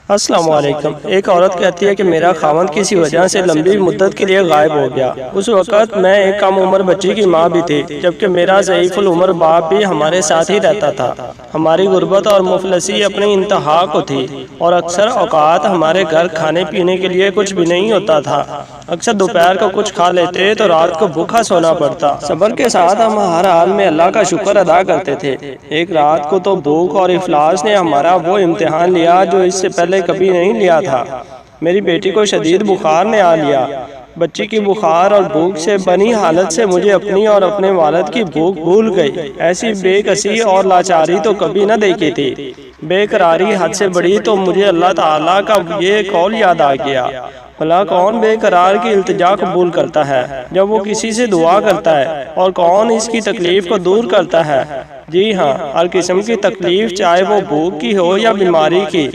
السلام علیکم۔ ایک عورت کہتی ہے کہ میرا خاوند کسی وجہ سے لمبی مدت کے لیے غائب ہو گیا۔ اس وقت میں ایک کم عمر بچی کی ماں بھی تھی، جبکہ میرا ضعیف العمر باپ بھی ہمارے ساتھ ہی رہتا تھا۔ ہماری غربت اور مفلسی اپنی انتہا کو تھی، اور اکثر اوقات ہمارے گھر کھانے پینے کے لیے کچھ بھی نہیں ہوتا تھا۔ اکثر دوپہر کو کچھ کھا لیتے تو رات کو بھوکا سونا پڑتا۔ صبر کے ساتھ ہم ہر حال میں اللہ کا شکر ادا کرتے تھے۔ ایک رات کو تو بھوک اور افلاس نے ہمارا وہ امتحان لیا جو اس سے پہلے کبھی نہیں لیا تھا۔ میری بیٹی کو شدید بخار نے آ لیا۔ بچی کی بخار اور بھوک سے بنی حالت سے مجھے اپنی اور اپنے والد کی بھوک بھول گئی۔ ایسی بے کسی اور لاچاری تو کبھی نہ دیکھی تھی۔ بے قراری حد سے بڑی تو مجھے اللہ تعالیٰ کا یہ قول یاد آ گیا، بھلا کون بے قرار کی التجا قبول کرتا ہے جب وہ کسی سے دعا کرتا ہے، اور کون اس کی تکلیف کو دور کرتا ہے؟ جی ہاں، ہر قسم کی تکلیف، چاہے وہ بھوک کی ہو یا بیماری کی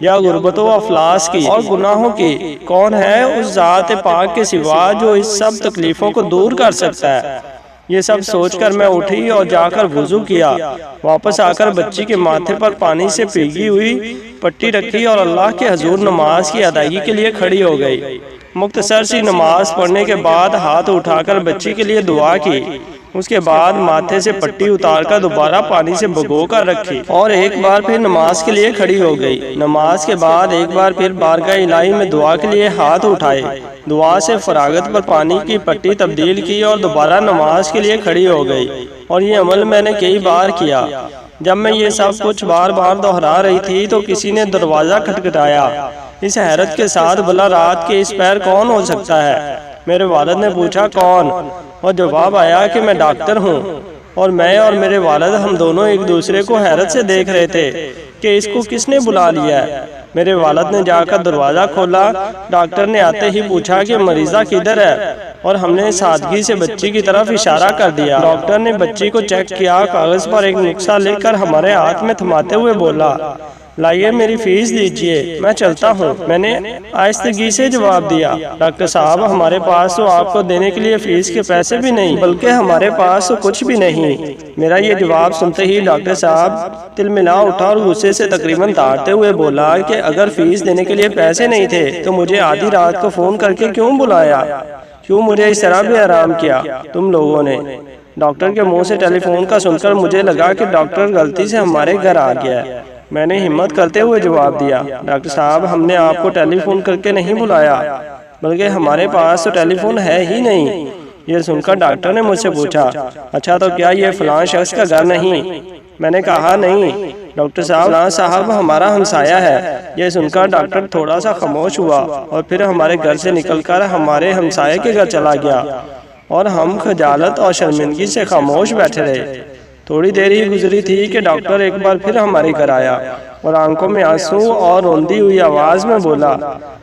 یا غربت و افلاس کی اور گناہوں کی، کون ہے اس ذات پاک کے سوا جو اس سب تکلیفوں کو دور کر سکتا ہے؟ یہ سب سوچ کر میں اٹھی اور جا کر وضو کیا۔ واپس آ کر بچی کے ماتھے پر پانی سے بھیگی ہوئی پٹی رکھی اور اللہ کے حضور نماز کی ادائیگی کے لیے کھڑی ہو گئی۔ مختصر سی نماز پڑھنے کے بعد ہاتھ اٹھا کر بچی کے لیے دعا کی۔ اس کے بعد ماتھے سے پٹی اتار کر دوبارہ پانی سے بھگو کر رکھی اور ایک بار پھر نماز کے لیے کھڑی ہو گئی۔ نماز کے بعد ایک بار پھر بارگاہ الہی میں دعا کے لیے ہاتھ اٹھائے، دعا سے فراغت پر پانی کی پٹی تبدیل کی اور دوبارہ نماز کے لیے کھڑی ہو گئی، اور یہ عمل میں نے کئی بار کیا۔ جب میں یہ سب کچھ بار بار دہرا رہی تھی تو کسی نے دروازہ کھٹکھٹایا۔ اس حیرت کے ساتھ بھلا رات کے اس پہر کون ہو سکتا ہے؟ میرے والد نے پوچھا کون، اور جواب آیا کہ میں ڈاکٹر ہوں۔ اور میں اور میرے والد ہم دونوں ایک دوسرے کو حیرت سے دیکھ رہے تھے کہ اس کو کس نے بلا لیا ہے۔ میرے والد نے جا کر دروازہ کھولا۔ ڈاکٹر نے آتے ہی پوچھا کہ مریضہ کدھر ہے، اور ہم نے سادگی سے بچی کی طرف اشارہ کر دیا۔ ڈاکٹر نے بچی کو چیک کیا، کاغذ پر ایک نسخہ لکھ کر ہمارے ہاتھ میں تھماتے ہوئے بولا، لائیے میری فیس دیجئے، میں چلتا ہوں۔ میں نے آہستگی سے جواب دیا، ڈاکٹر صاحب ہمارے پاس تو آپ کو دینے کے لیے فیس کے پیسے بھی نہیں، بلکہ ہمارے پاس تو کچھ بھی نہیں۔ میرا یہ جواب سنتے ہی ڈاکٹر صاحب تلملا اٹھا اور غصے سے تقریباً دھاڑتے ہوئے بولا کہ اگر فیس دینے کے لیے پیسے نہیں تھے تو مجھے آدھی رات کو فون کر کے کیوں بلایا؟ کیوں مجھے اس طرح بے آرام کیا تم لوگوں نے؟ ڈاکٹر کے منہ سے ٹیلی فون کا سن کر مجھے لگا کہ ڈاکٹر غلطی سے ہمارے گھر آ گیا ہے۔ میں نے ہمت کرتے ہوئے جواب دیا، ڈاکٹر صاحب ہم نے آپ کو ٹیلی فون کر کے نہیں بلایا، بلکہ ہمارے پاس تو ٹیلی فون ہے ہی نہیں۔ یہ سن کر ڈاکٹر نے مجھ سے پوچھا، اچھا تو کیا یہ فلاں شخص کا گھر نہیں؟ میں نے کہا نہیں۔ ڈاکٹر صاحب فلاں صاحب ہمارا ہمسایہ ہے۔ یہ سن کر ڈاکٹر تھوڑا سا خاموش ہوا اور پھر ہمارے گھر سے نکل کر ہمارے ہمسایہ کے گھر چلا گیا، اور ہم خجالت اور شرمندگی سے خاموش بیٹھے رہے۔ تھوڑی دیر ہی گزری تھی کہ ڈاکٹر ایک بار پھر ہمارے گھر آیا اور آنکھوں میں آنسو اور روندی ہوئی آواز میں بولا،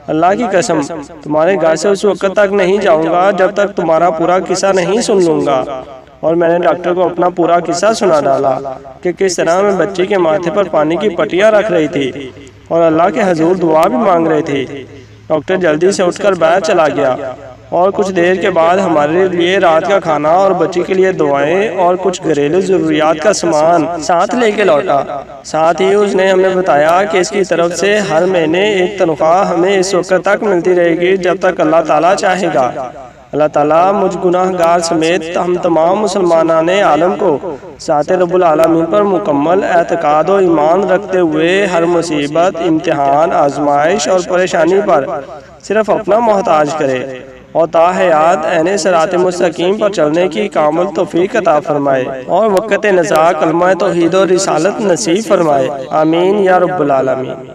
اللہ کی قسم تمہارے گھر سے اس وقت تک نہیں جاؤں گا جب تک تمہارا پورا قصہ نہیں سن لوں گا۔ اور میں نے ڈاکٹر کو اپنا پورا قصہ سنا ڈالا کہ کس طرح میں بچی کے ماتھے پر پانی کی پٹیاں رکھ رہی تھی اور اللہ کے حضور دعا بھی مانگ رہی تھی۔ ڈاکٹر جلدی سے اٹھ کر باہر چلا گیا اور کچھ دیر کے بعد ہمارے لیے رات کا کھانا اور بچی کے لیے دعائیں اور کچھ گھریلو ضروریات کا سامان ساتھ لے کے لوٹا۔ ساتھ ہی اس نے ہمیں بتایا کہ اس کی طرف سے ہر مہینے ایک تنخواہ ہمیں اس وقت تک ملتی رہے گی جب تک اللہ تعالیٰ چاہے گا۔ اللہ تعالیٰ مجھ گناہ گار سمیت ہم تمام مسلمانان عالم کو ذات رب العالمین پر مکمل اعتقاد و ایمان رکھتے ہوئے ہر مصیبت، امتحان، آزمائش اور پریشانی پر صرف اپنا محتاج کرے، اور تا حیات عین صراط مستقیم پر چلنے کی کامل توفیق عطا فرمائے، اور وقت نزاع کلمہ توحید و رسالت نصیب فرمائے، آمین یا رب العالمین۔